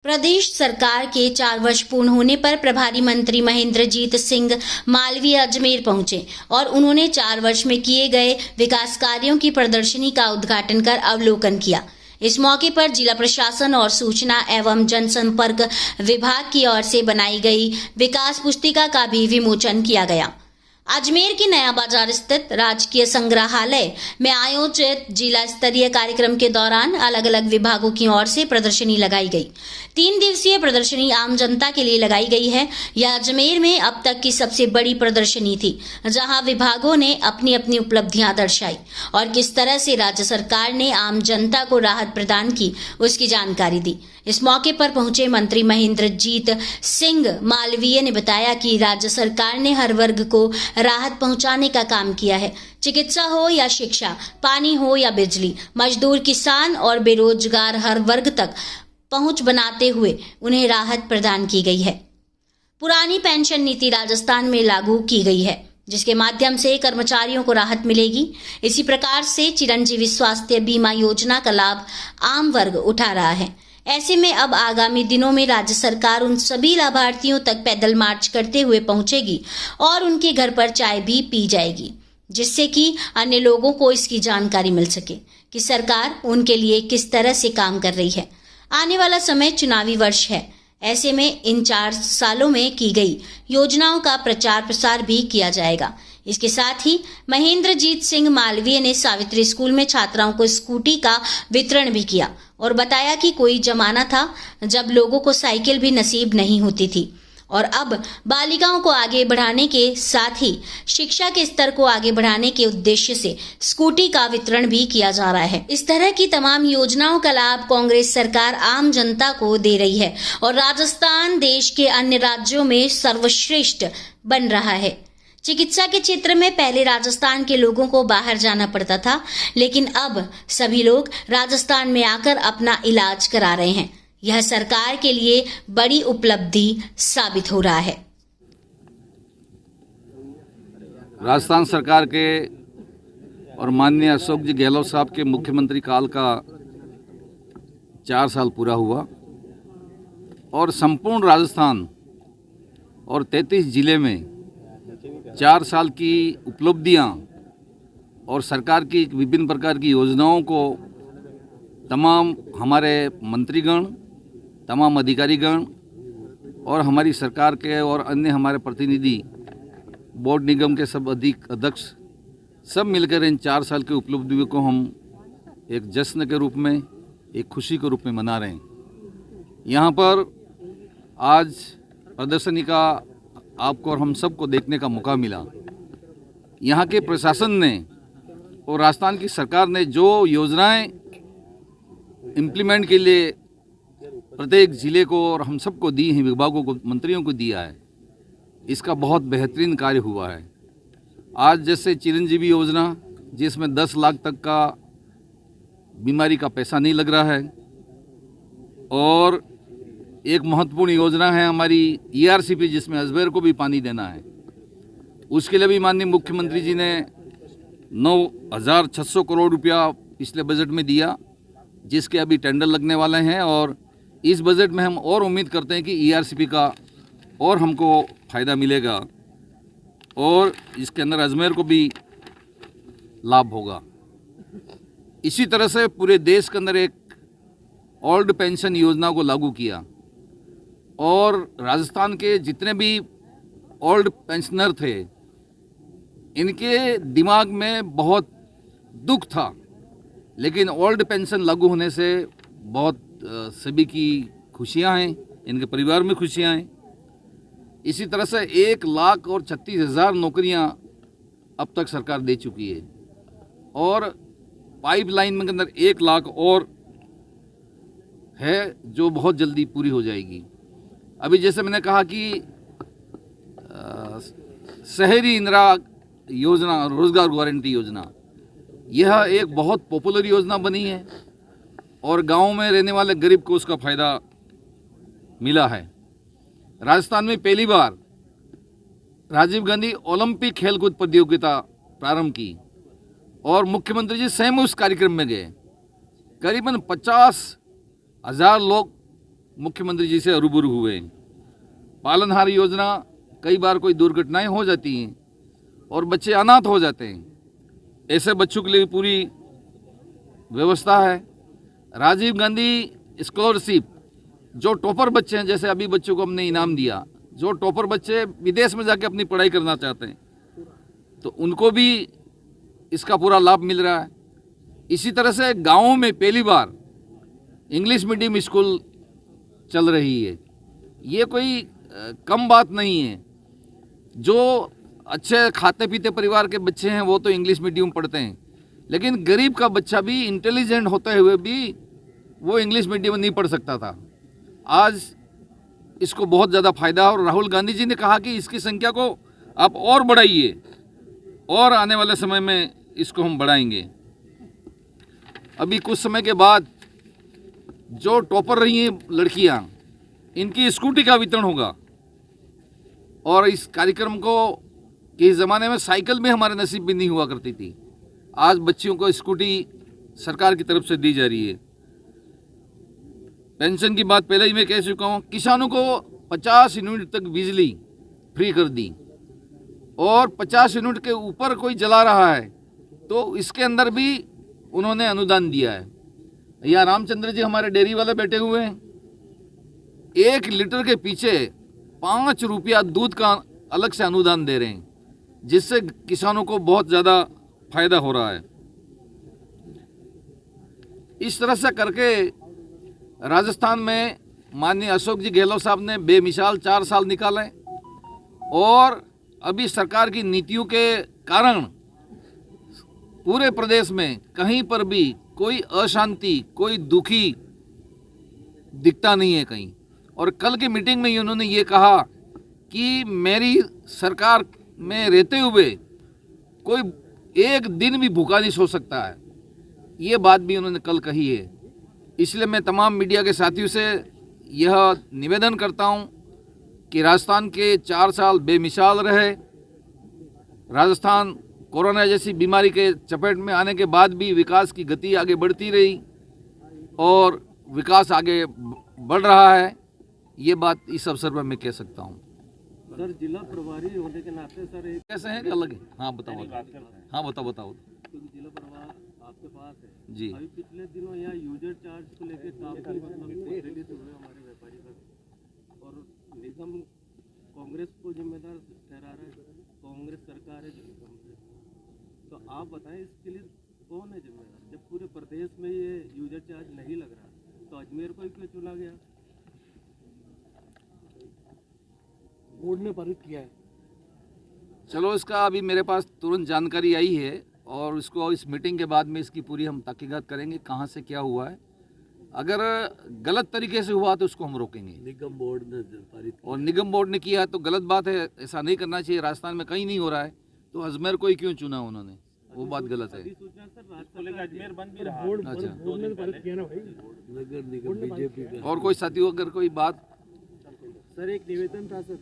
प्रदेश सरकार के 4 वर्ष पूर्ण होने पर प्रभारी मंत्री महेंद्रजीत सिंह मालवीय अजमेर पहुंचे और उन्होंने 4 वर्ष में किए गए विकास कार्यों की प्रदर्शनी का उद्घाटन कर अवलोकन किया। इस मौके पर जिला प्रशासन और सूचना एवं जनसंपर्क विभाग की ओर से बनाई गई विकास पुस्तिका का भी विमोचन किया गया। अजमेर के नया बाजार स्थित राजकीय संग्रहालय में आयोजित जिला स्तरीय कार्यक्रम के दौरान अलग अलग विभागों की ओर से प्रदर्शनी लगाई गई। 3 दिवसीय प्रदर्शनी आम जनता के लिए लगाई गई है। यह अजमेर में अब तक की सबसे बड़ी प्रदर्शनी थी, जहां विभागों ने अपनी अपनी उपलब्धियां दर्शाई और किस तरह से राज्य सरकार ने आम जनता को राहत प्रदान की उसकी जानकारी दी। इस मौके पर पहुंचे मंत्री महेंद्रजीत सिंह मालवीय ने बताया कि राज्य सरकार ने हर वर्ग को राहत पहुंचाने का काम किया है। चिकित्सा हो या शिक्षा, पानी हो या बिजली, मजदूर, किसान और बेरोजगार हर वर्ग तक पहुंच बनाते हुए उन्हें राहत प्रदान की गई है। पुरानी पेंशन नीति राजस्थान में लागू की गई है, जिसके माध्यम से कर्मचारियों को राहत मिलेगी। इसी प्रकार से चिरंजीवी स्वास्थ्य बीमा योजना का लाभ आम वर्ग उठा रहा है। ऐसे में अब आगामी दिनों में राज्य सरकार उन सभी लाभार्थियों तक पैदल मार्च करते हुए पहुंचेगी और उनके घर पर चाय भी पी जाएगी, जिससे कि अन्य लोगों को इसकी जानकारी मिल सके कि सरकार उनके लिए किस तरह से काम कर रही है। आने वाला समय चुनावी वर्ष है, ऐसे में इन 4 सालों में की गई योजनाओं का प्रचार प्रसार भी किया जाएगा। इसके साथ ही महेंद्रजीत सिंह मालवीय ने सावित्री स्कूल में छात्राओं को स्कूटी का वितरण भी किया और बताया कि कोई जमाना था जब लोगों को साइकिल भी नसीब नहीं होती थी और अब बालिकाओं को आगे बढ़ाने के साथ ही शिक्षा के स्तर को आगे बढ़ाने के उद्देश्य से स्कूटी का वितरण भी किया जा रहा है। इस तरह की तमाम योजनाओं का लाभ कांग्रेस सरकार आम जनता को दे रही है और राजस्थान देश के अन्य राज्यों में सर्वश्रेष्ठ बन रहा है। चिकित्सा के क्षेत्र में पहले राजस्थान के लोगों को बाहर जाना पड़ता था, लेकिन अब सभी लोग राजस्थान में आकर अपना इलाज करा रहे हैं। यह सरकार के लिए बड़ी उपलब्धि साबित हो रहा है। राजस्थान सरकार के और माननीय अशोक जी गहलोत साहब के मुख्यमंत्री काल का 4 साल पूरा हुआ और संपूर्ण राजस्थान और 33 जिले में 4 साल की उपलब्धियां और सरकार की विभिन्न प्रकार की योजनाओं को तमाम हमारे मंत्रीगण, तमाम अधिकारीगण और हमारी सरकार के और अन्य हमारे प्रतिनिधि, बोर्ड निगम के सब अध्यक्ष सब मिलकर इन 4 साल की उपलब्धियों को हम एक जश्न के रूप में, एक खुशी के रूप में मना रहे हैं। यहाँ पर आज प्रदर्शनी का आपको और हम सबको देखने का मौका मिला। यहाँ के प्रशासन ने और राजस्थान की सरकार ने जो योजनाएं इम्प्लीमेंट के लिए प्रत्येक जिले को और हम सबको दी हैं, विभागों को, मंत्रियों को दिया है, इसका बहुत बेहतरीन कार्य हुआ है। आज जैसे चिरंजीवी योजना, जिसमें 10 लाख तक का बीमारी का पैसा नहीं लग रहा है, और एक महत्वपूर्ण योजना है हमारी ERCP, जिसमें अजमेर को भी पानी देना है। उसके लिए भी माननीय मुख्यमंत्री जी ने 9,600 करोड़ रुपया पिछले बजट में दिया, जिसके अभी टेंडर लगने वाले हैं और इस बजट में हम और उम्मीद करते हैं कि ERCP का और हमको फ़ायदा मिलेगा और इसके अंदर अजमेर को भी लाभ होगा। इसी तरह से पूरे देश के अंदर एक ओल्ड पेंशन योजना को लागू किया और राजस्थान के जितने भी ओल्ड पेंशनर थे, इनके दिमाग में बहुत दुख था, लेकिन ओल्ड पेंशन लागू होने से बहुत सभी की खुशियां हैं, इनके परिवार में खुशियां हैं। इसी तरह से 1,36,000 नौकरियां अब तक सरकार दे चुकी है और पाइपलाइन में अंदर 1 लाख और है जो बहुत जल्दी पूरी हो जाएगी। अभी जैसे मैंने कहा कि शहरी इंदिरा योजना, रोजगार गारंटी योजना, यह एक बहुत पॉपुलर योजना बनी है और गांव में रहने वाले गरीब को उसका फ़ायदा मिला है। राजस्थान में पहली बार राजीव गांधी ओलंपिक खेलकूद प्रतियोगिता प्रारंभ की और मुख्यमंत्री जी स्वयं उस कार्यक्रम में गए। करीबन 50,000 लोग मुख्यमंत्री जी से रूबरू हुए। पालनहार योजना, कई बार कोई दुर्घटनाएं हो जाती हैं और बच्चे अनाथ हो जाते हैं, ऐसे बच्चों के लिए पूरी व्यवस्था है। राजीव गांधी स्कॉलरशिप, जो टॉपर बच्चे हैं, जैसे अभी बच्चों को हमने इनाम दिया, जो टॉपर बच्चे विदेश में जाके अपनी पढ़ाई करना चाहते हैं तो उनको भी इसका पूरा लाभ मिल रहा है। इसी तरह से गाँवों में पहली बार इंग्लिश मीडियम स्कूल चल रही है। ये कोई कम बात नहीं है। जो अच्छे खाते पीते परिवार के बच्चे हैं वो तो इंग्लिश मीडियम पढ़ते हैं, लेकिन गरीब का बच्चा भी इंटेलिजेंट होते हुए भी वो इंग्लिश मीडियम नहीं पढ़ सकता था। आज इसको बहुत ज़्यादा फायदा, और राहुल गांधी जी ने कहा कि इसकी संख्या को आप और बढ़ाइए और आने वाले समय में इसको हम बढ़ाएंगे। अभी कुछ समय के बाद जो टॉपर रही हैं लड़कियां, इनकी स्कूटी का वितरण होगा। और इस कार्यक्रम को के ज़माने में साइकिल में हमारे नसीब भी नहीं हुआ करती थी, आज बच्चियों को स्कूटी सरकार की तरफ से दी जा रही है। पेंशन की बात पहले ही मैं कह चुका हूँ। किसानों को 50 यूनिट तक बिजली फ्री कर दी, और 50 यूनिट के ऊपर कोई जला रहा है तो इसके अंदर भी उन्होंने अनुदान दिया है। यहाँ रामचंद्र जी हमारे डेयरी वाले बैठे हुए हैं, 1 लीटर के पीछे 5 रुपया दूध का अलग से अनुदान दे रहे हैं, जिससे किसानों को बहुत ज़्यादा फायदा हो रहा है। इस तरह से करके राजस्थान में माननीय अशोक जी गहलोत साहब ने बेमिसाल 4 साल निकाले, और अभी सरकार की नीतियों के कारण पूरे प्रदेश में कहीं पर भी कोई अशांति, कोई दुखी दिखता नहीं है कहीं। और कल की मीटिंग में उन्होंने ये कहा कि मेरी सरकार में रहते हुए कोई एक दिन भी भूखा नहीं सो सकता है। ये बात भी उन्होंने कल कही है। इसलिए मैं तमाम मीडिया के साथियों से यह निवेदन करता हूं कि राजस्थान के 4 साल बेमिसाल रहे। राजस्थान कोरोना जैसी बीमारी के चपेट में आने के बाद भी विकास की गति आगे बढ़ती रही और विकास आगे बढ़ रहा है। ये बात इस अवसर पर मैं कह सकता हूँ। सर, जिला प्रभारी होने के नाते सर एक कैसे हैं कि अलग है? हाँ बताओ। हाँ बताओ। क्योंकि जिला प्रभार आपके पास है जी। अभी पिछले दिनों यहाँ यूजर चार्ज को लेकर काफी रिलीज हुए हमारे व्यापारी का, और निगम कांग्रेस को जिम्मेदार ठहरा रहा है, कांग्रेस सरकार है जो निगम से। तो आप बताएं इसके लिए कौन है जिम्मेदार? जब पूरे प्रदेश में ये यूजर चार्ज नहीं लग रहा तो अजमेर को ही क्यों चुना गया? बोर्ड ने पारित किया है। चलो, इसका अभी मेरे पास तुरंत जानकारी आई है और इसको इस मीटिंग के बाद में इसकी पूरी हम तहकीकात करेंगे कहाँ से क्या हुआ है। अगर गलत तरीके से हुआ तो उसको हम रोकेंगे। निगम बोर्ड ने पारित और निगम बोर्ड ने किया तो गलत बात है, ऐसा नहीं करना चाहिए। राजस्थान में कहीं नहीं हो रहा है तो अजमेर को ही क्यों चुना उन्होंने, वो बात गलत है। सूचना सर अजमेर बंद भी रहा। अच्छा, बोर्ड ने पारित किया ना भाई, नगर निगम बीजेपी का। और कोई साथियों अगर कोई बात सर एक निवेदन था सर।